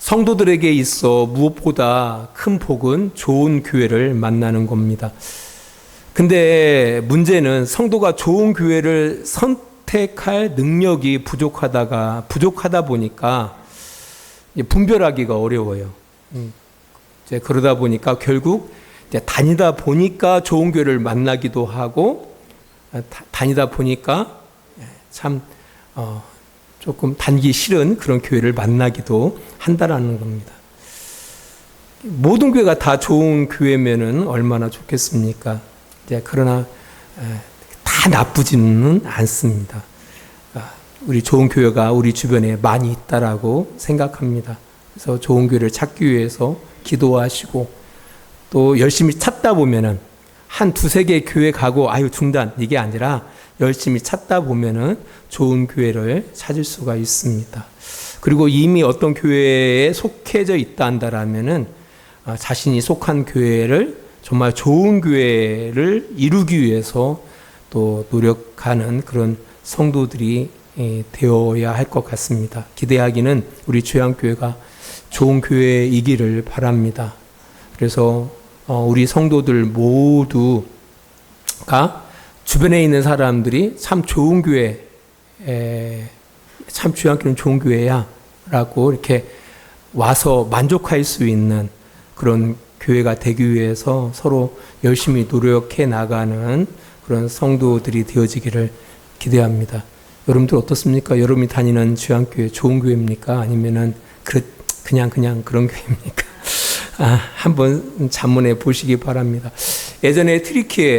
성도들에게 있어 무엇보다 큰 복은 좋은 교회를 만나는 겁니다. 근데 문제는 성도가 좋은 교회를 선택할 능력이 부족하다 보니까 분별하기가 어려워요. 이제 그러다 보니까 결국 이제 다니다 보니까 좋은 교회를 만나기도 하고 다니다 보니까 참 조금 다니기 싫은 그런 교회를 만나기도 한다라는 겁니다. 모든 교회가 다 좋은 교회면은 얼마나 좋겠습니까? 이제 그러나 다 나쁘지는 않습니다. 우리 좋은 교회가 우리 주변에 많이 있다라고 생각합니다. 그래서 좋은 교회를 찾기 위해서 기도하시고 또 열심히 찾다 보면은 한 두세 개 교회 가고 중단 이게 아니라 열심히 찾다 보면은 좋은 교회를 찾을 수가 있습니다. 그리고 이미 어떤 교회에 속해져 있다 한다라면은 자신이 속한 교회를 정말 좋은 교회를 이루기 위해서 또 노력하는 그런 성도들이 되어야 할 것 같습니다. 기대하기는 우리 주양교회가 좋은 교회이기를 바랍니다. 그래서 우리 성도들 모두가 주변에 있는 사람들이 참 좋은 교회, 참 주양교회는 좋은 교회야 라고 이렇게 와서 만족할 수 있는 그런 교회가 되기 위해서 서로 열심히 노력해 나가는 그런 성도들이 되어지기를 기대합니다. 여러분들 어떻습니까? 여러분이 다니는 주양교회 좋은 교회입니까? 아니면은 그냥 그런 교회입니까? 한번 자문해 보시기 바랍니다. 예전에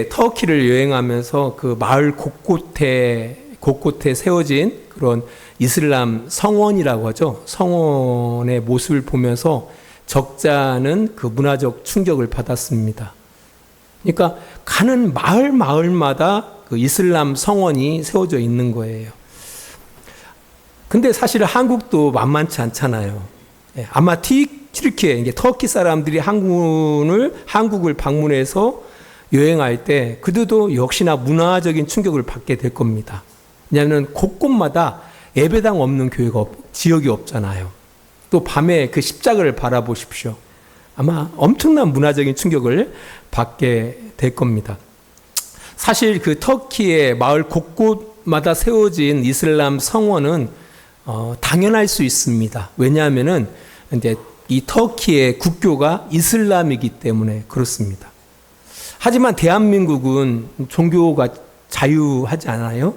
터키를 여행하면서 그 마을 곳곳에 세워진 그런 이슬람 성원이라고 하죠. 성원의 모습을 보면서 적잖은 그 문화적 충격을 받았습니다. 그러니까 가는 마을마다 그 이슬람 성원이 세워져 있는 거예요. 근데 사실 한국도 만만치 않잖아요. 아마 튀르키예, 터키 사람들이 한국을 방문해서 여행할 때 그들도 역시나 문화적인 충격을 받게 될 겁니다. 왜냐하면 곳곳마다 예배당 없는 지역이 없잖아요. 또 밤에 그 십자가를 바라보십시오. 아마 엄청난 문화적인 충격을 받게 될 겁니다. 사실 그 터키의 마을 곳곳마다 세워진 이슬람 성원은 당연할 수 있습니다. 왜냐하면은 이제 이 터키의 국교가 이슬람이기 때문에 그렇습니다. 하지만 대한민국은 종교가 자유하지 않아요?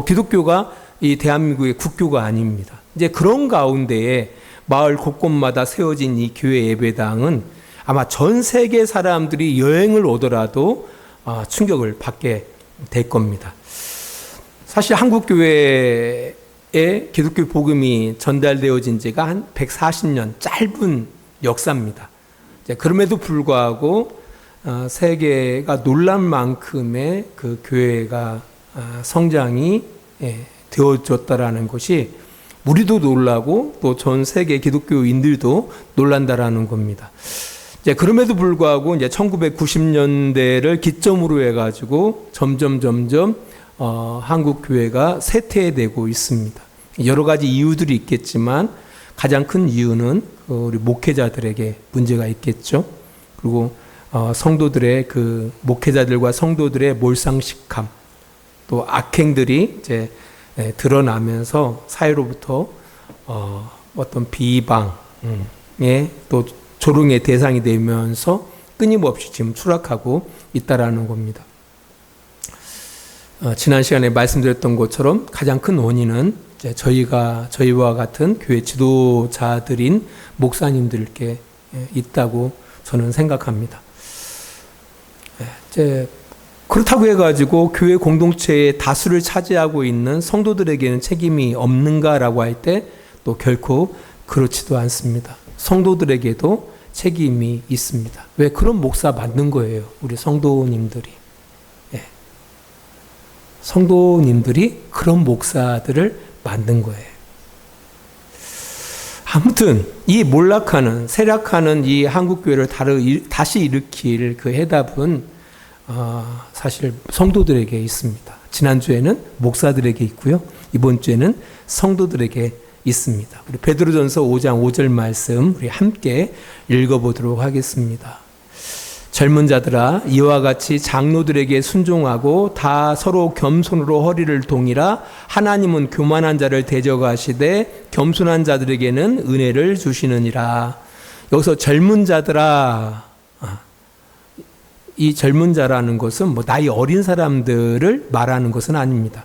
기독교가 이 대한민국의 국교가 아닙니다. 이제 그런 가운데에 마을 곳곳마다 세워진 이 교회 예배당은 아마 전 세계 사람들이 여행을 오더라도 충격을 받게 될 겁니다. 사실 한국 교회에 기독교 복음이 전달되어진 지가 한 140년 짧은 역사입니다. 그럼에도 불구하고 세계가 놀랄 만큼의 그 교회가 성장이 되어졌다라는 것이 우리도 놀라고 또 전 세계 기독교인들도 놀란다라는 겁니다. 그럼에도 불구하고 이제 1990년대를 기점으로 해가지고 점점 한국 교회가 쇠퇴되고 있습니다. 여러 가지 이유들이 있겠지만 가장 큰 이유는 우리 목회자들에게 문제가 있겠죠. 그리고 성도들의 그 목회자들과 성도들의 몰상식함, 또 악행들이 이제 드러나면서 사회로부터 어떤 비방에 또 조롱의 대상이 되면서 끊임없이 지금 추락하고 있다라는 겁니다. 지난 시간에 말씀드렸던 것처럼 가장 큰 원인은 이제 저희와 같은 교회 지도자들인 목사님들께 있다고 저는 생각합니다. 그렇다고 해가지고 교회 공동체의 다수를 차지하고 있는 성도들에게는 책임이 없는가라고 할 때 또 결코 그렇지도 않습니다. 성도들에게도 책임이 있습니다. 왜? 그런 목사 만든 거예요. 우리 성도님들이. 성도님들이 그런 목사들을 만든 거예요. 아무튼 이 쇠락하는 이 한국교회를 다시 일으킬 그 해답은 사실 성도들에게 있습니다. 지난주에는 목사들에게 있고요. 이번 주에는 성도들에게 있습니다. 우리 베드로전서 5장 5절 말씀 우리 함께 읽어보도록 하겠습니다. 젊은 자들아 이와 같이 장로들에게 순종하고 다 서로 겸손으로 허리를 동이라. 하나님은 교만한 자를 대적하시되 겸손한 자들에게는 은혜를 주시느니라. 여기서 젊은 자들아, 이 젊은 자라는 것은 뭐 나이 어린 사람들을 말하는 것은 아닙니다.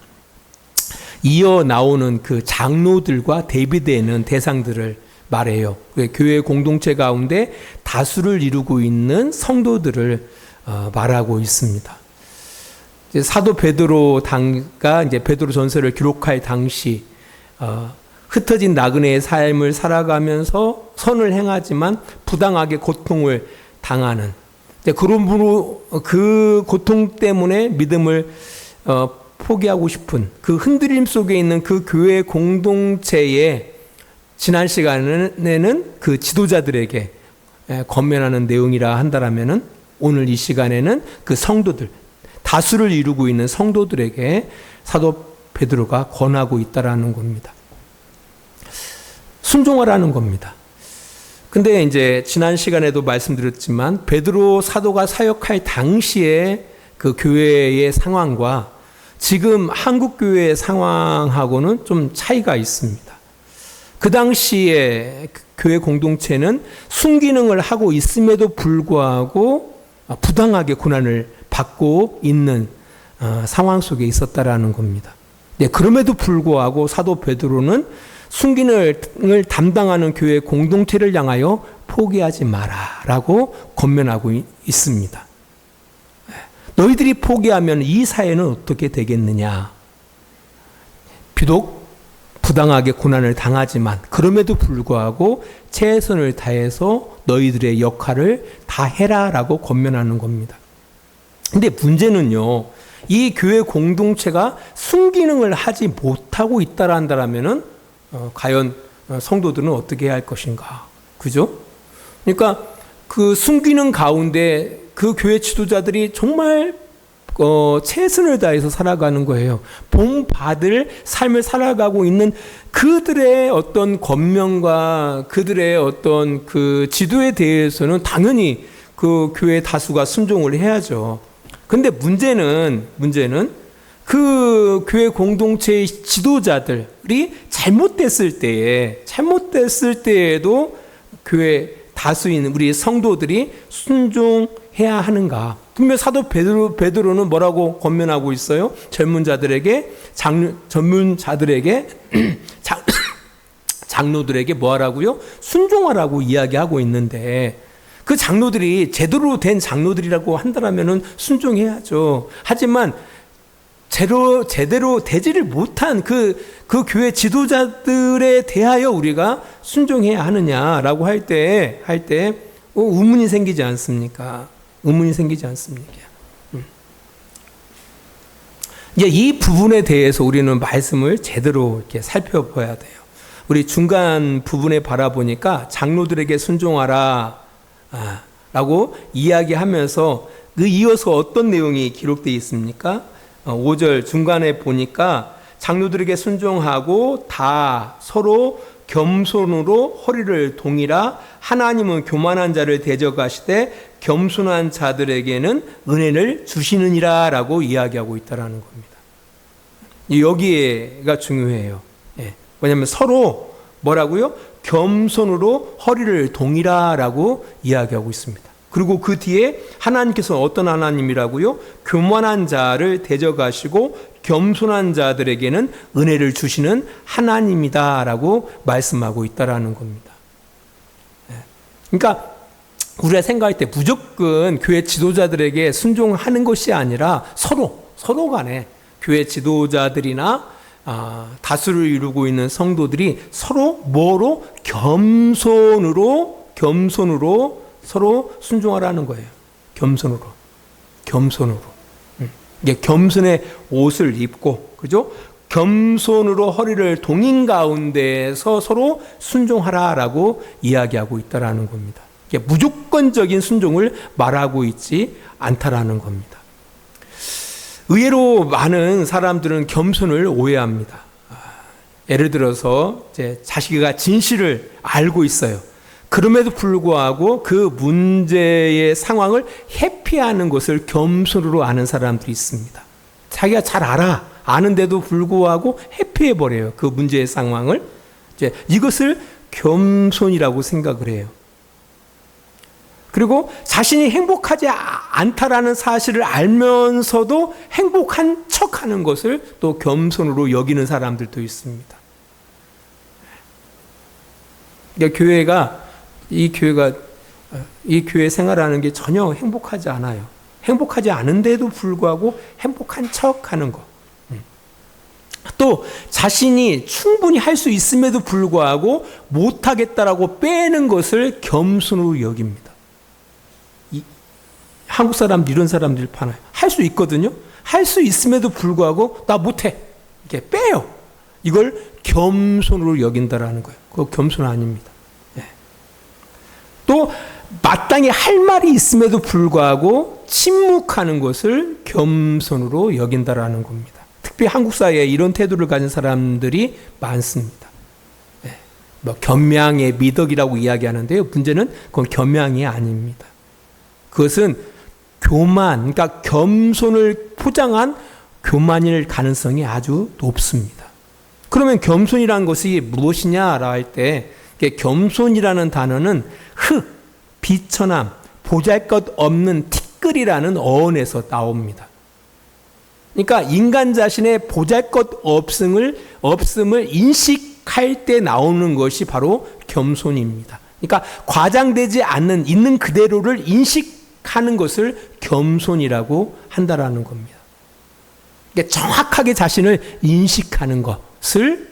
이어 나오는 그 장로들과 대비되는 대상들을 말해요. 교회 공동체 가운데 다수를 이루고 있는 성도들을 말하고 있습니다. 사도 베드로가 이제 베드로 전서를 기록할 당시 흩어진 나그네의 삶을 살아가면서 선을 행하지만 부당하게 고통을 당하는, 그러므로 그 고통 때문에 믿음을 포기하고 싶은 그 흔들림 속에 있는 그 교회 공동체에 지난 시간에는 그 지도자들에게 권면하는 내용이라 한다라면은 오늘 이 시간에는 그 성도들, 다수를 이루고 있는 성도들에게 사도 베드로가 권하고 있다라는 겁니다. 순종하라는 겁니다. 근데 이제 지난 시간에도 말씀드렸지만 베드로 사도가 사역할 당시에 그 교회의 상황과 지금 한국 교회의 상황하고는 좀 차이가 있습니다. 그 당시에 교회 공동체는 순기능을 하고 있음에도 불구하고 부당하게 고난을 받고 있는 상황 속에 있었다라는 겁니다. 네, 그럼에도 불구하고 사도 베드로는 순기능을 담당하는 교회 공동체를 향하여 포기하지 마라라고 권면하고 있습니다. 너희들이 포기하면 이 사회는 어떻게 되겠느냐? 비록 부당하게 고난을 당하지만 그럼에도 불구하고 최선을 다해서 너희들의 역할을 다 해라라고 권면하는 겁니다. 근데 문제는요, 이 교회 공동체가 순기능을 하지 못하고 있다라면은 과연 성도들은 어떻게 해야 할 것인가? 그죠? 그러니까 그 순기능 가운데 그 교회 지도자들이 정말 최선을 다해서 살아가는 거예요. 본받을 삶을 살아가고 있는 그들의 어떤 권면과 그들의 어떤 그 지도에 대해서는 당연히 그 교회 다수가 순종을 해야죠. 근데 문제는 그 교회 공동체의 지도자들이 잘못됐을 때에도 교회 다수인 우리 성도들이 순종해야 하는가? 분명 사도 베드로는 뭐라고 권면하고 있어요? 장로들에게 뭐 하라고요? 순종하라고 이야기하고 있는데 그 장로들이 제대로 된 장로들이라고 한다면은 순종해야죠. 하지만 제대로 되지를 못한 그 교회 지도자들에 대하여 우리가 순종해야 하느냐라고 할 때 의문이 생기지 않습니까? 의문이 생기지 않습니까? 이제 이 부분에 대해서 우리는 말씀을 제대로 이렇게 살펴봐야 돼요. 우리 중간 부분에 바라보니까 장로들에게 순종하라 라고 이야기하면서 그 이어서 어떤 내용이 기록되어 있습니까? 5절 중간에 보니까 장로들에게 순종하고 다 서로 겸손으로 허리를 동이라. 하나님은 교만한 자를 대적하시되 겸손한 자들에게는 은혜를 주시느니라 라고 이야기하고 있다는 겁니다. 여기가 중요해요. 왜냐하면 서로 뭐라고요? 겸손으로 허리를 동이라 라고 이야기하고 있습니다. 그리고 그 뒤에 하나님께서 어떤 하나님이라고요? 교만한 자를 대적하시고 겸손한 자들에게는 은혜를 주시는 하나님이다 라고 말씀하고 있다라는 겁니다. 그러니까 우리가 생각할 때 무조건 교회 지도자들에게 순종하는 것이 아니라 서로 간에 교회 지도자들이나 다수를 이루고 있는 성도들이 서로 뭐로? 겸손으로 서로 순종하라는 거예요. 겸손으로. 이게 겸손의 옷을 입고, 그죠? 겸손으로 허리를 동인 가운데에서 서로 순종하라라고 이야기하고 있다라는 겁니다. 이게 무조건적인 순종을 말하고 있지 않다라는 겁니다. 의외로 많은 사람들은 겸손을 오해합니다. 예를 들어서 이제 자기가 진실을 알고 있어요. 그럼에도 불구하고 그 문제의 상황을 회피하는 것을 겸손으로 아는 사람들이 있습니다. 자기가 잘 아는데도 불구하고 회피해버려요. 그 문제의 상황을. 이제 이것을 겸손이라고 생각을 해요. 그리고 자신이 행복하지 않다라는 사실을 알면서도 행복한 척하는 것을 또 겸손으로 여기는 사람들도 있습니다. 그러니까 이 교회 생활하는 게 전혀 행복하지 않아요. 행복하지 않은데도 불구하고 행복한 척하는 거. 또 자신이 충분히 할 수 있음에도 불구하고 못하겠다라고 빼는 것을 겸손으로 여깁니다. 한국 사람들 이런 사람들이 많아요. 할 수 있거든요. 할 수 있음에도 불구하고 나 못해. 이렇게 빼요. 이걸 겸손으로 여긴다라는 거예요. 그거 겸손 아닙니다. 또 마땅히 할 말이 있음에도 불구하고 침묵하는 것을 겸손으로 여긴다라는 겁니다. 특히 한국 사회에 이런 태도를 가진 사람들이 많습니다. 뭐 겸양의 미덕이라고 이야기하는데요. 문제는 그건 겸양이 아닙니다. 그것은 교만, 그러니까 겸손을 포장한 교만일 가능성이 아주 높습니다. 그러면 겸손이라는 것이 무엇이냐라 할 때 겸손이라는 단어는 흙, 비천함, 보잘것없는 티끌이라는 어원에서 나옵니다. 그러니까 인간 자신의 보잘것없음을 인식할 때 나오는 것이 바로 겸손입니다. 그러니까 과장되지 않는 있는 그대로를 인식하는 것을 겸손이라고 한다라는 겁니다. 그러니까 정확하게 자신을 인식하는 것을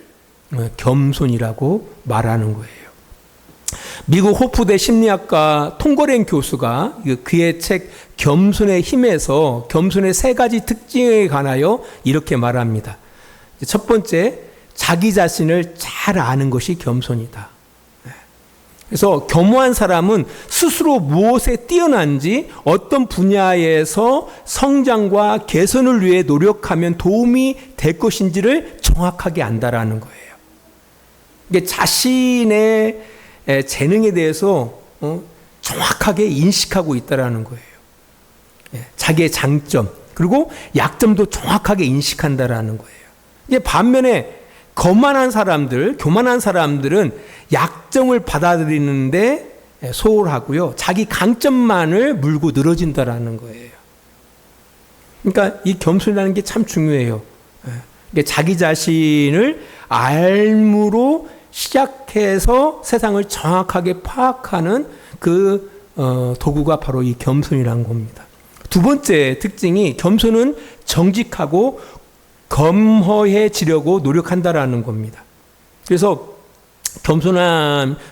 겸손이라고 말하는 거예요. 미국 호프대 심리학가 톰거렌 교수가 그의 책 겸손의 힘에서 겸손의 세 가지 특징에 관하여 이렇게 말합니다. 첫 번째, 자기 자신을 잘 아는 것이 겸손이다. 그래서 겸허한 사람은 스스로 무엇에 뛰어난지 어떤 분야에서 성장과 개선을 위해 노력하면 도움이 될 것인지를 정확하게 안다라는 거예요. 이게 자신의 재능에 대해서 정확하게 인식하고 있다라는 거예요. 자기의 장점 그리고 약점도 정확하게 인식한다라는 거예요. 이게 반면에 교만한 사람들은 약점을 받아들이는데 소홀하고요. 자기 강점만을 물고 늘어진다라는 거예요. 그러니까 이 겸손이라는 게 참 중요해요. 자기 자신을 알므로 시작해서 세상을 정확하게 파악하는 그 도구가 바로 이 겸손이라는 겁니다. 두 번째 특징이 겸손은 정직하고 검허해지려고 노력한다라는 겁니다. 그래서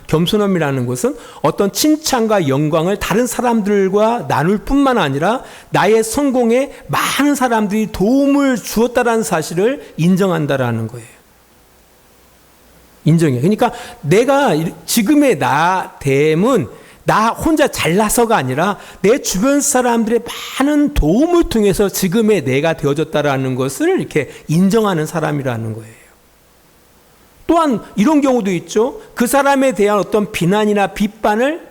겸손함이라는 것은 어떤 칭찬과 영광을 다른 사람들과 나눌 뿐만 아니라 나의 성공에 많은 사람들이 도움을 주었다라는 사실을 인정한다라는 거예요. 인정해. 그러니까 내가 지금의 나됨은 나 혼자 잘나서가 아니라 내 주변 사람들의 많은 도움을 통해서 지금의 내가 되어졌다라는 것을 이렇게 인정하는 사람이라는 거예요. 또한 이런 경우도 있죠. 그 사람에 대한 어떤 비난이나 비판을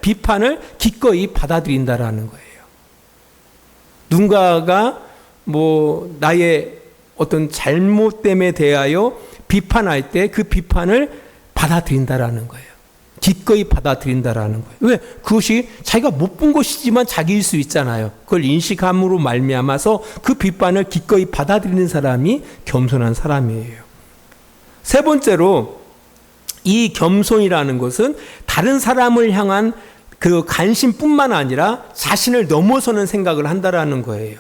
기꺼이 받아들인다라는 거예요. 누군가가 나의 어떤 잘못됨에 대하여 비판할 때 그 비판을 받아들인다라는 거예요. 기꺼이 받아들인다라는 거예요. 왜? 그것이 자기가 못 본 것이지만 자기일 수 있잖아요. 그걸 인식함으로 말미암아서 그 비판을 기꺼이 받아들이는 사람이 겸손한 사람이에요. 세 번째로 이 겸손이라는 것은 다른 사람을 향한 그 관심뿐만 아니라 자신을 넘어서는 생각을 한다라는 거예요.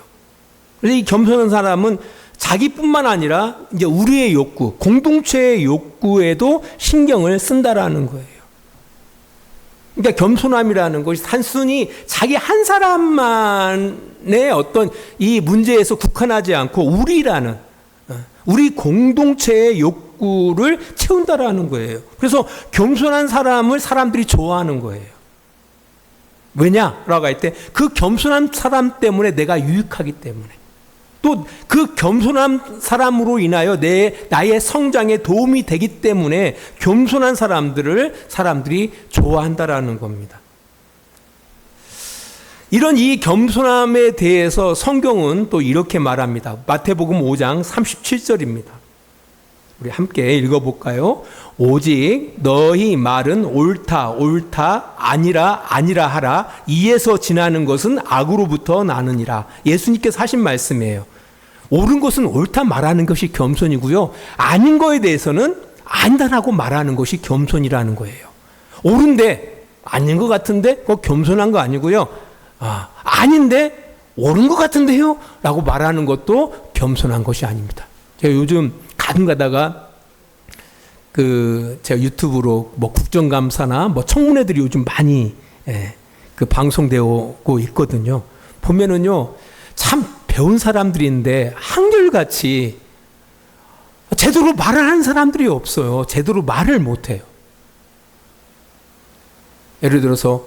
그래서 이 겸손한 사람은 자기뿐만 아니라 이제 우리의 욕구, 공동체의 욕구에도 신경을 쓴다라는 거예요. 그러니까 겸손함이라는 것이 단순히 자기 한 사람만의 어떤 이 문제에서 국한하지 않고 우리 공동체의 욕구를 채운다라는 거예요. 그래서 겸손한 사람을 사람들이 좋아하는 거예요. 왜냐라고 할 때 그 겸손한 사람 때문에 내가 유익하기 때문에. 또 그 겸손한 사람으로 인하여 나의 성장에 도움이 되기 때문에 겸손한 사람들이 좋아한다라는 겁니다. 이런 이 겸손함에 대해서 성경은 또 이렇게 말합니다. 마태복음 5장 37절입니다. 우리 함께 읽어볼까요? 오직 너희 말은 옳다 아니라 하라. 이에서 지나는 것은 악으로부터 나느니라. 예수님께서 하신 말씀이에요. 옳은 것은 옳다 말하는 것이 겸손이고요. 아닌 거에 대해서는 아니다라고 말하는 것이 겸손이라는 거예요. 옳은데 아닌 것 같은데 그거 겸손한 거 아니고요. 아닌데 옳은 것 같은데요? 라고 말하는 것도 겸손한 것이 아닙니다. 제가 요즘 가끔 가다가 제가 유튜브로 국정감사나 청문회들이 요즘 많이 방송되고 있거든요. 보면은요, 참 배운 사람들인데 한결같이 제대로 말을 하는 사람들이 없어요. 제대로 말을 못해요. 예를 들어서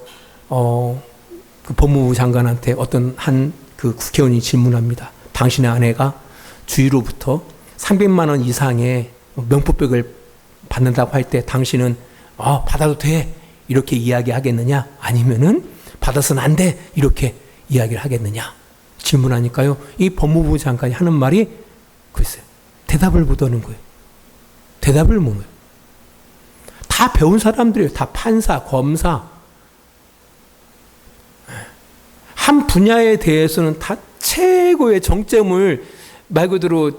법무부 장관한테 어떤 국회의원이 질문합니다. 당신의 아내가 주위로부터 300만 원 이상의 명품백을 받는다고 할 때 당신은 받아도 돼 이렇게 이야기하겠느냐, 아니면은 받아서는 안 돼 이렇게 이야기를 하겠느냐 질문하니까요, 이 법무부 장관이 하는 말이 글쎄 대답을 못하는 거예요. 대답을 못해요. 다 배운 사람들이에요. 다 판사, 검사. 한 분야에 대해서는 다 최고의 정점을 말 그대로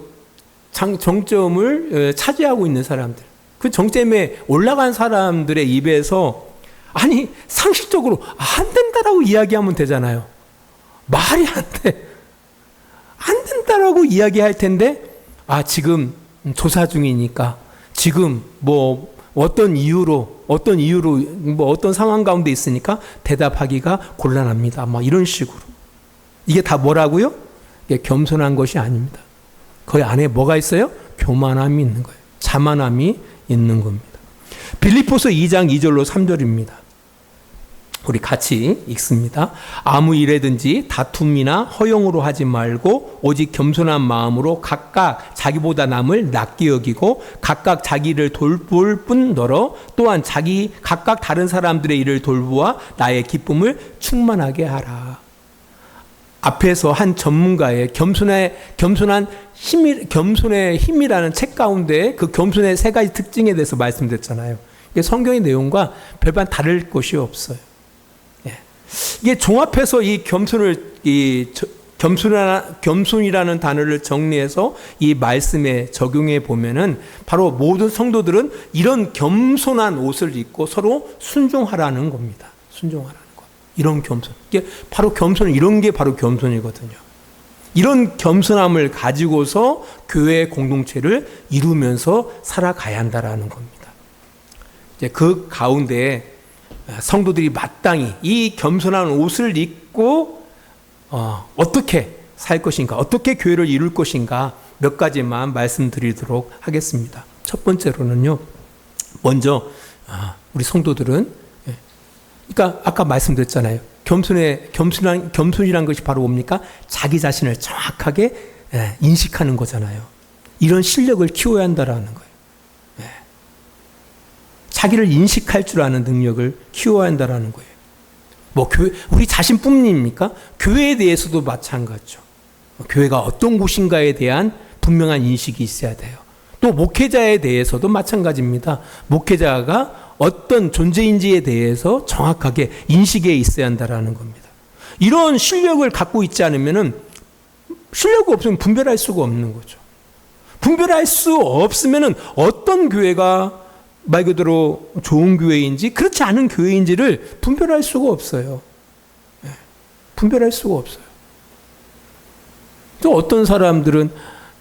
정점을 차지하고 있는 사람들. 그 정점에 올라간 사람들의 입에서 상식적으로 안 된다라고 이야기하면 되잖아요. 말이 안 돼. 안 된다라고 이야기할 텐데 지금 조사 중이니까 지금 어떤 이유로 어떤 상황 가운데 있으니까 대답하기가 곤란합니다. 이런 식으로. 이게 다 뭐라고요? 이게 겸손한 것이 아닙니다. 그 안에 뭐가 있어요? 교만함이 있는 거예요. 자만함이 있는 겁니다. 빌립보서 2장 2절로 3절입니다. 우리 같이 읽습니다. 아무 일에든지 다툼이나 허용으로 하지 말고 오직 겸손한 마음으로 각각 자기보다 남을 낫게 여기고 각각 자기를 돌볼 뿐더러 또한 각각 다른 사람들의 일을 돌보아 나의 기쁨을 충만하게 하라. 앞에서 한 전문가의 겸손의 힘이라는 책 가운데 그 겸손의 세 가지 특징에 대해서 말씀드렸잖아요. 성경의 내용과 별반 다를 것이 없어요. 이게 종합해서 이 겸손이라는 단어를 정리해서 이 말씀에 적용해 보면은 바로 모든 성도들은 이런 겸손한 옷을 입고 서로 순종하라는 겁니다. 순종하라는 것. 이런 겸손. 이게 바로 이런 게 바로 겸손이거든요. 이런 겸손함을 가지고서 교회 공동체를 이루면서 살아가야 한다라는 겁니다. 이제 그 가운데 성도들이 마땅히 이 겸손한 옷을 입고 어떻게 살 것인가, 어떻게 교회를 이룰 것인가 몇 가지만 말씀드리도록 하겠습니다. 첫 번째로는요, 먼저 우리 성도들은, 그러니까 아까 말씀드렸잖아요. 겸손이란 것이 바로 뭡니까? 자기 자신을 정확하게 인식하는 거잖아요. 이런 실력을 키워야 한다라는 거예요. 자기를 인식할 줄 아는 능력을 키워야 한다라는 거예요. 우리 자신뿐입니까? 교회에 대해서도 마찬가지죠. 교회가 어떤 곳인가에 대한 분명한 인식이 있어야 돼요. 또 목회자에 대해서도 마찬가지입니다. 목회자가 어떤 존재인지에 대해서 정확하게 인식에 있어야 한다라는 겁니다. 이런 실력을 갖고 있지 않으면은, 실력이 없으면 분별할 수가 없는 거죠. 분별할 수 없으면은 어떤 교회가 말 그대로 좋은 교회인지 그렇지 않은 교회인지를 분별할 수가 없어요. 분별할 수가 없어요. 또 어떤 사람들은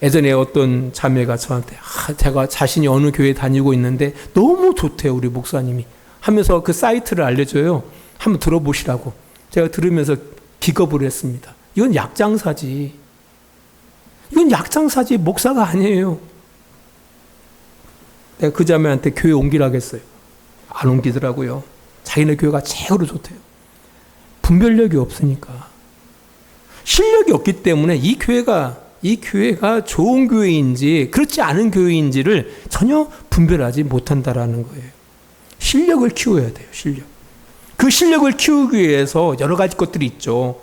예전에 어떤 자매가 저한테 제가 자신이 어느 교회 다니고 있는데 너무 좋대요, 우리 목사님이 하면서 그 사이트를 알려줘요. 한번 들어보시라고. 제가 들으면서 기겁을 했습니다. 이건 약장사지. 목사가 아니에요. 내가 그 자매한테 교회 옮기라고 했어요. 안 옮기더라고요. 자기네 교회가 최고로 좋대요. 분별력이 없으니까. 실력이 없기 때문에 이 이 교회가 좋은 교회인지 그렇지 않은 교회인지를 전혀 분별하지 못한다라는 거예요. 실력을 키워야 돼요. 실력. 그 실력을 키우기 위해서 여러 가지 것들이 있죠.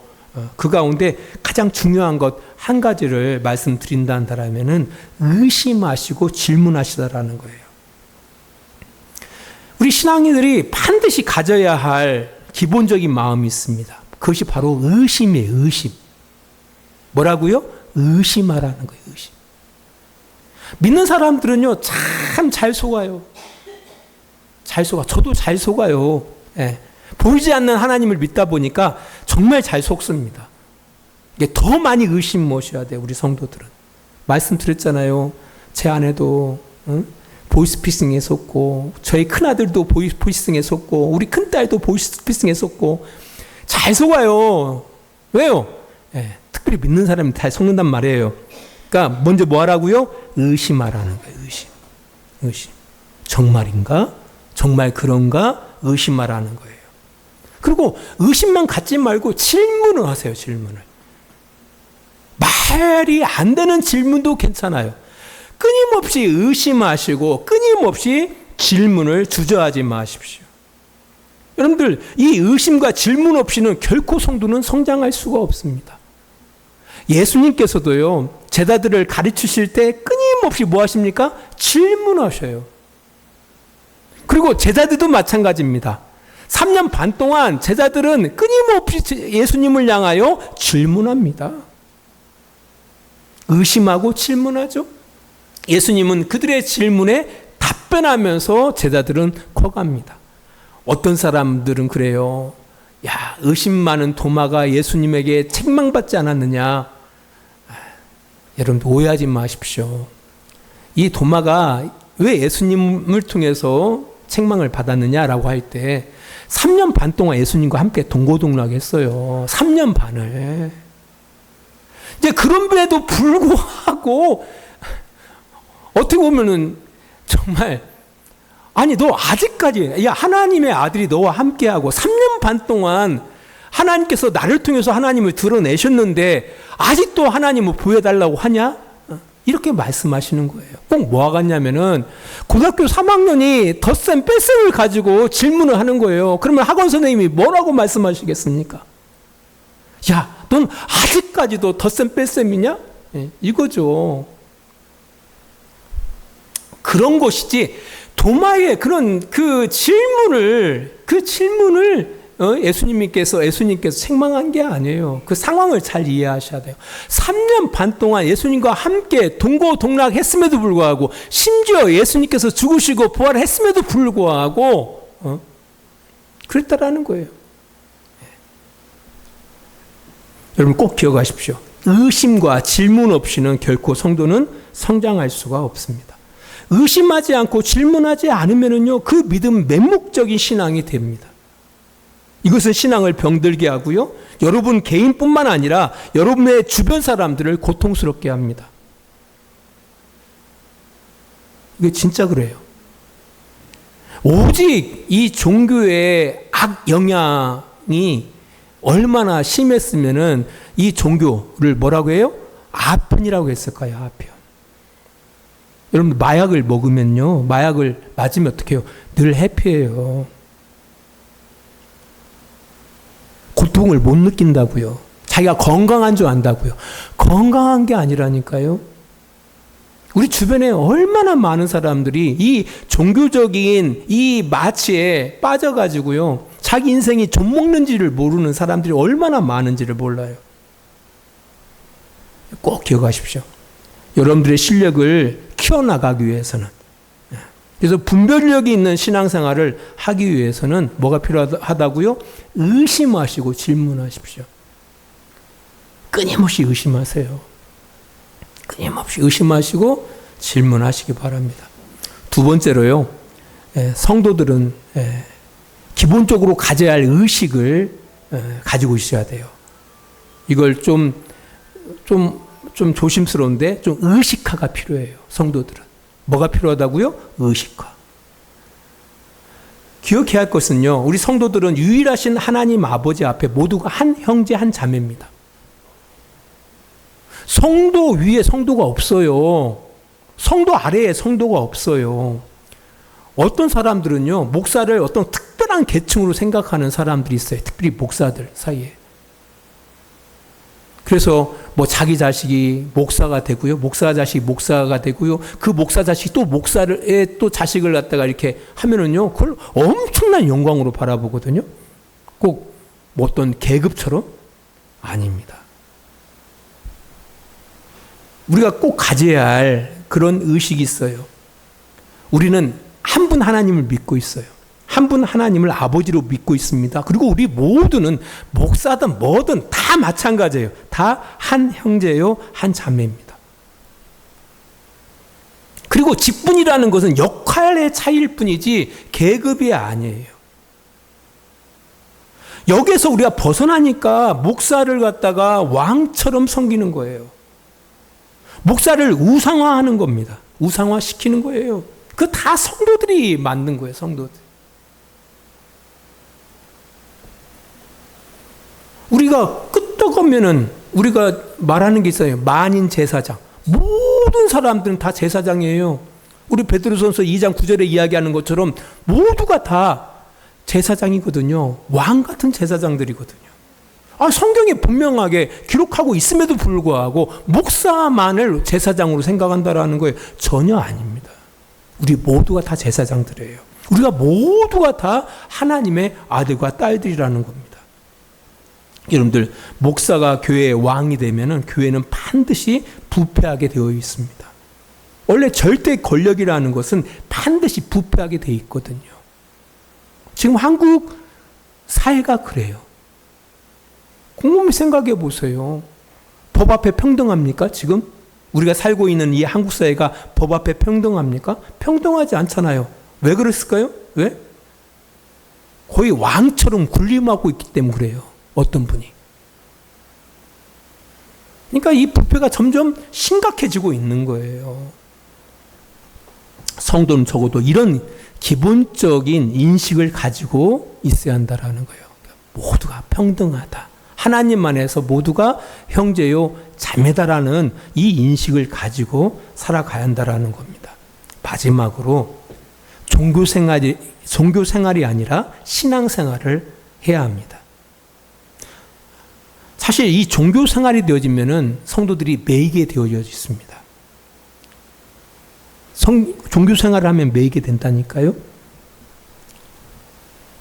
그 가운데 가장 중요한 것 한 가지를 말씀드린다면은 의심하시고 질문하시다라는 거예요. 우리 신앙인들이 반드시 가져야 할 기본적인 마음이 있습니다. 그것이 바로 의심이에요. 의심. 뭐라고요? 의심하라는 거예요. 의심. 믿는 사람들은요, 참 잘 속아요. 잘 속아. 저도 잘 속아요. 예. 보이지 않는 하나님을 믿다 보니까 정말 잘 속습니다. 이게 더 많이 의심 모셔야 돼요. 우리 성도들은. 말씀드렸잖아요. 제 아내도 보이스피싱에 속고, 저희 큰아들도 보이스피싱에 속고, 우리 큰딸도 보이스피싱에 속고, 잘 속아요. 왜요? 예, 특별히 믿는 사람이 잘 속는단 말이에요. 그러니까 먼저 뭐 하라고요? 의심하라는 거예요. 의심. 정말인가? 정말 그런가? 의심하라는 거예요. 그리고 의심만 갖지 말고 질문을 하세요. 질문을. 말이 안 되는 질문도 괜찮아요. 끊임없이 의심하시고 끊임없이 질문을 주저하지 마십시오. 여러분들, 이 의심과 질문 없이는 결코 성도는 성장할 수가 없습니다. 예수님께서도요, 제자들을 가르치실 때 끊임없이 뭐 하십니까? 질문하셔요. 그리고 제자들도 마찬가지입니다. 3년 반 동안 제자들은 끊임없이 예수님을 향하여 질문합니다. 의심하고 질문하죠. 예수님은 그들의 질문에 답변하면서 제자들은 커갑니다. 어떤 사람들은 그래요. 야, 의심 많은 도마가 예수님에게 책망받지 않았느냐. 여러분 오해하지 마십시오. 이 도마가 왜 예수님을 통해서 책망을 받았느냐라고 할 때 3년 반 동안 예수님과 함께 동고동락했어요. 3년 반을. 이제 그럼에도 불구하고 어떻게 보면은 정말 아니 너 아직까지 야 하나님의 아들이 너와 함께하고 3년 반 동안 하나님께서 나를 통해서 하나님을 드러내셨는데 아직도 하나님을 보여달라고 하냐? 이렇게 말씀하시는 거예요. 꼭 뭐가 같냐면은 고등학교 3학년이 덧셈 뺄셈을 가지고 질문을 하는 거예요. 그러면 학원 선생님이 뭐라고 말씀하시겠습니까? 야, 넌 아직까지도 덧셈 뺄셈이냐? 이거죠. 그런 것이지 도마의 그런 그 질문을 예수님께서 책망한 게 아니에요. 그 상황을 잘 이해하셔야 돼요. 3년 반 동안 예수님과 함께 동고동락했음에도 불구하고 심지어 예수님께서 죽으시고 부활했음에도 불구하고 그랬다라는 거예요. 여러분 꼭 기억하십시오. 의심과 질문 없이는 결코 성도는 성장할 수가 없습니다. 의심하지 않고 질문하지 않으면요, 그 믿음 맹목적인 신앙이 됩니다. 이것은 신앙을 병들게 하고요, 여러분 개인뿐만 아니라 여러분의 주변 사람들을 고통스럽게 합니다. 이게 진짜 그래요. 오직 이 종교의 악 영향이 얼마나 심했으면은 이 종교를 뭐라고 해요? 아편이라고 했을까요? 아편. 여러분 마약을 먹으면요, 마약을 맞으면 어떻게 해요? 늘 해피해요. 고통을 못 느낀다고요. 자기가 건강한 줄 안다고요. 건강한 게 아니라니까요. 우리 주변에 얼마나 많은 사람들이 이 종교적인 이 마취에 빠져가지고요, 자기 인생이 좀 먹는지를 모르는 사람들이 얼마나 많은지를 몰라요. 꼭 기억하십시오. 여러분들의 실력을 키워나가기 위해서는, 그래서 분별력이 있는 신앙생활을 하기 위해서는 뭐가 필요하다고요? 의심하시고 질문하십시오. 끊임없이 의심하세요. 끊임없이 의심하시고 질문하시기 바랍니다. 두 번째로요, 성도들은 기본적으로 가져야 할 의식을 가지고 있어야 돼요. 이걸 좀 조심스러운데 좀 의식화가 필요해요. 성도들은. 뭐가 필요하다고요? 의식화. 기억해야 할 것은요, 우리 성도들은 유일하신 하나님 아버지 앞에 모두가 한 형제 한 자매입니다. 성도 위에 성도가 없어요. 성도 아래에 성도가 없어요. 어떤 사람들은요, 목사를 어떤 특별한 계층으로 생각하는 사람들이 있어요. 특별히 목사들 사이에. 그래서 뭐 자기 자식이 목사가 되고요, 목사 자식이 목사가 되고요, 그 목사 자식이 또 목사를 또 자식을 갖다가 이렇게 하면은요, 그걸 엄청난 영광으로 바라보거든요. 꼭 뭐 어떤 계급처럼 아닙니다. 우리가 꼭 가져야 할 그런 의식이 있어요. 우리는 한 분 하나님을 믿고 있어요. 한 분 하나님을 아버지로 믿고 있습니다. 그리고 우리 모두는 목사든 뭐든 다 마찬가지예요. 다 한 형제요, 한 자매입니다. 그리고 직분이라는 것은 역할의 차이일 뿐이지 계급이 아니에요. 여기에서 우리가 벗어나니까 목사를 갖다가 왕처럼 섬기는 거예요. 목사를 우상화하는 겁니다. 우상화시키는 거예요. 그 다 성도들이 만든 거예요. 성도들. 우리가 끄떡하면은 우리가 말하는 게 있어요. 만인 제사장. 모든 사람들은 다 제사장이에요. 우리 베드로전서 2장 9절에 이야기하는 것처럼 모두가 다 제사장이거든요. 왕 같은 제사장들이거든요. 성경에 분명하게 기록하고 있음에도 불구하고 목사만을 제사장으로 생각한다라는 거예요. 전혀 아닙니다. 우리 모두가 다 제사장들이에요. 우리가 모두가 다 하나님의 아들과 딸들이라는 겁니다. 여러분들, 목사가 교회의 왕이 되면은 교회는 반드시 부패하게 되어 있습니다. 원래 절대 권력이라는 것은 반드시 부패하게 되어 있거든요. 지금 한국 사회가 그래요. 곰곰이 생각해 보세요. 법 앞에 평등합니까? 지금 우리가 살고 있는 이 한국 사회가 법 앞에 평등합니까? 평등하지 않잖아요. 왜 그랬을까요? 왜? 거의 왕처럼 군림하고 있기 때문에 그래요. 어떤 분이. 그러니까 이 부패가 점점 심각해지고 있는 거예요. 성도는 적어도 이런 기본적인 인식을 가지고 있어야 한다라는 거예요. 모두가 평등하다. 하나님 안에서 모두가 형제요 자매다라는 이 인식을 가지고 살아가야 한다라는 겁니다. 마지막으로 종교 생활이 아니라 신앙 생활을 해야 합니다. 사실 이 종교 생활이 되어지면은 성도들이 매이게 되어져 있습니다. 종교 생활을 하면 매이게 된다니까요.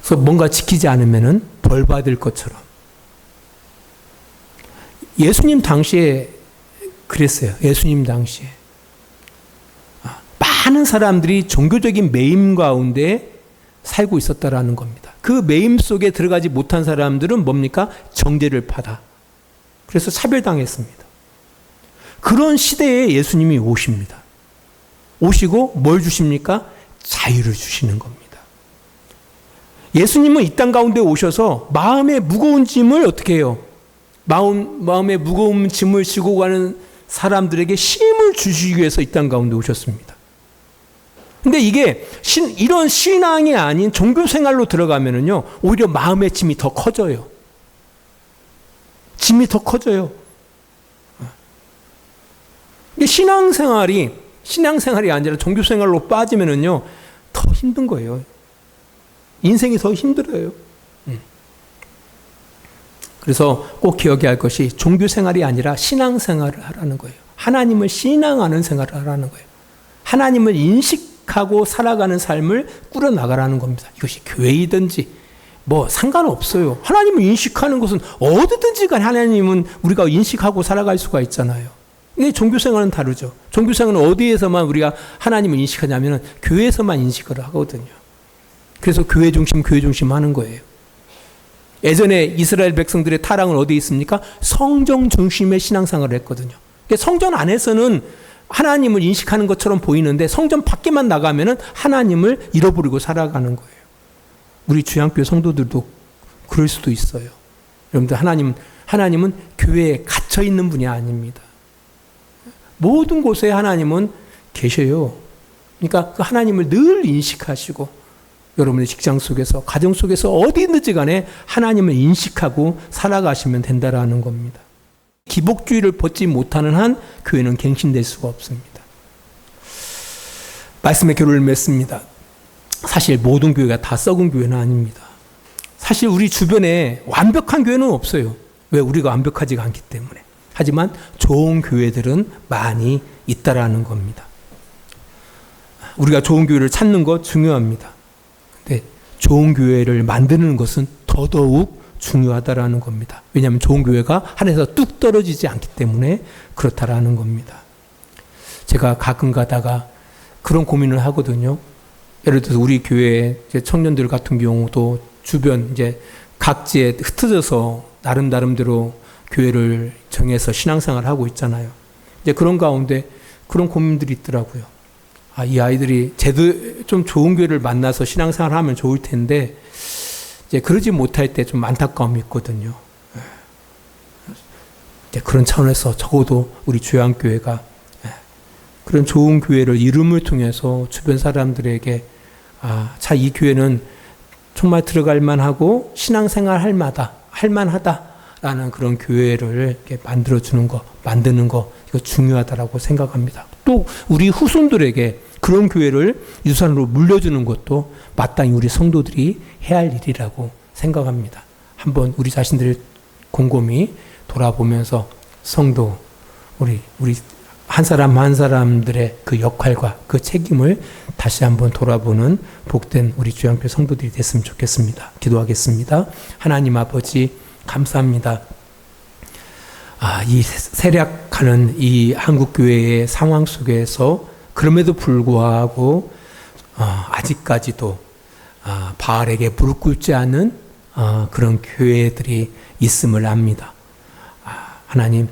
그래서 뭔가 지키지 않으면은 벌 받을 것처럼. 예수님 당시에 그랬어요. 예수님 당시에. 많은 사람들이 종교적인 매임 가운데 살고 있었다라는 겁니다. 그 매임 속에 들어가지 못한 사람들은 뭡니까? 정죄를 받아. 그래서 차별당했습니다. 그런 시대에 예수님이 오십니다. 오시고 뭘 주십니까? 자유를 주시는 겁니다. 예수님은 이 땅 가운데 오셔서 마음의 무거운 짐을 어떻게 해요? 마음의 무거운 짐을 지고 가는 사람들에게 힘을 주시기 위해서 이 땅 가운데 오셨습니다. 근데 이게 이런 신앙이 아닌 종교 생활로 들어가면은요, 오히려 마음의 짐이 더 커져요. 짐이 더 커져요. 신앙생활이 아니라 종교 생활로 빠지면은요, 더 힘든 거예요. 인생이 더 힘들어요. 그래서 꼭 기억해야 할 것이 종교 생활이 아니라 신앙 생활을 하라는 거예요. 하나님을 신앙하는 생활을 하라는 거예요. 하나님을 인식하고 살아가는 삶을 꾸려나가라는 겁니다. 이것이 교회이든지 뭐 상관없어요. 하나님을 인식하는 것은 어디든지 간에 하나님은 우리가 인식하고 살아갈 수가 있잖아요. 근데 종교 생활은 다르죠. 종교 생활은 어디에서만 우리가 하나님을 인식하냐면 교회에서만 인식을 하거든요. 그래서 교회 중심 하는 거예요. 예전에 이스라엘 백성들의 타락은 어디에 있습니까? 성전 중심의 신앙생활을 했거든요. 성전 안에서는 하나님을 인식하는 것처럼 보이는데 성전 밖에만 나가면은 하나님을 잃어버리고 살아가는 거예요. 우리 주양교회 성도들도 그럴 수도 있어요. 여러분들, 하나님은 교회에 갇혀 있는 분이 아닙니다. 모든 곳에 하나님은 계셔요. 그러니까 그 하나님을 늘 인식하시고 여러분의 직장 속에서, 가정 속에서 어디든지 간에 하나님을 인식하고 살아가시면 된다라는 겁니다. 기복주의를 벗지 못하는 한 교회는 갱신될 수가 없습니다. 말씀의 결론을 맺습니다. 사실 모든 교회가 다 썩은 교회는 아닙니다. 사실 우리 주변에 완벽한 교회는 없어요. 왜? 우리가 완벽하지가 않기 때문에. 하지만 좋은 교회들은 많이 있다라는 겁니다. 우리가 좋은 교회를 찾는 것 중요합니다. 근데 좋은 교회를 만드는 것은 더더욱 중요하다라는 겁니다. 왜냐하면 좋은 교회가 하늘에서 뚝 떨어지지 않기 때문에 그렇다라는 겁니다. 제가 가끔 가다가 그런 고민을 하거든요. 예를 들어서 우리 교회 청년들 같은 경우도 주변 이제 각지에 흩어져서 나름대로 교회를 정해서 신앙생활을 하고 있잖아요. 이제 그런 가운데 그런 고민들이 있더라고요. 이 아이들이 좀 좋은 교회를 만나서 신앙생활을 하면 좋을 텐데 이제 그러지 못할 때 좀 안타까움이 있거든요. 이제 그런 차원에서 적어도 우리 주양교회가 그런 좋은 교회를 이름을 통해서 주변 사람들에게 이 교회는 정말 들어갈 만하고 신앙생활 할 만하다라는 그런 교회를 이렇게 만드는 거 이거 중요하다라고 생각합니다. 또 우리 후손들에게 그런 교회를 유산으로 물려주는 것도 마땅히 우리 성도들이 해야 할 일이라고 생각합니다. 한번 우리 자신들을 곰곰이 돌아보면서 성도 우리 한 사람 한 사람들의 그 역할과 그 책임을 다시 한번 돌아보는 복된 우리 주양교회 성도들이 됐으면 좋겠습니다. 기도하겠습니다. 하나님 아버지 감사합니다. 이 세략하는 이 한국교회의 상황 속에서 그럼에도 불구하고 아직까지도 바알에게 무릎 꿇지 않는 그런 교회들이 있음을 압니다. 하나님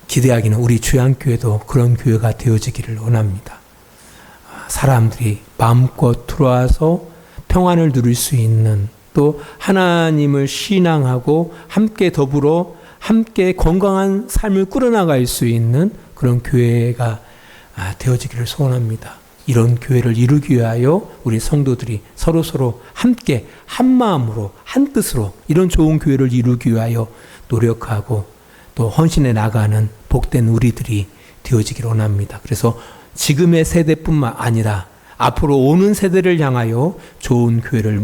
기대하기는 우리 주양교회도 그런 교회가 되어지기를 원합니다. 사람들이 마음껏 들어와서 평안을 누릴 수 있는 또 하나님을 신앙하고 함께 더불어 함께 건강한 삶을 꾸려나갈 수 있는 그런 교회가 되어지기를 소원합니다. 이런 교회를 이루기 위하여 우리 성도들이 서로 함께 한 마음으로 한 뜻으로 이런 좋은 교회를 이루기 위하여 노력하고 또 헌신해 나가는 복된 우리들이 되어지기를 원합니다. 그래서 지금의 세대뿐만 아니라 앞으로 오는 세대를 향하여 좋은 교회를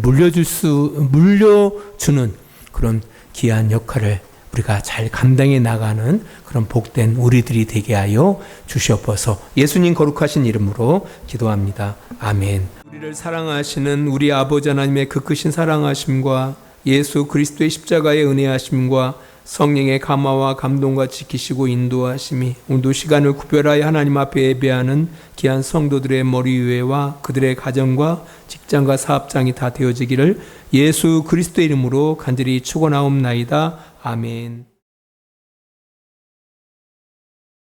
물려주는 그런 귀한 역할을 우리가 잘 감당해 나가는 그런 복된 우리들이 되게 하여 주시옵소서. 예수님 거룩하신 이름으로 기도합니다. 아멘. 우리를 사랑하시는 우리 아버지 하나님의 그 크신 사랑하심과 예수 그리스도의 십자가의 은혜하심과 성령의 감화와 감동과 지키시고 인도하심이 오늘도 시간을 구별하여 하나님 앞에 예배하는 귀한 성도들의 머리 위에와 그들의 가정과 직장과 사업장이 다 되어지기를 예수 그리스도의 이름으로 간절히 축원하옵나이다. 아멘.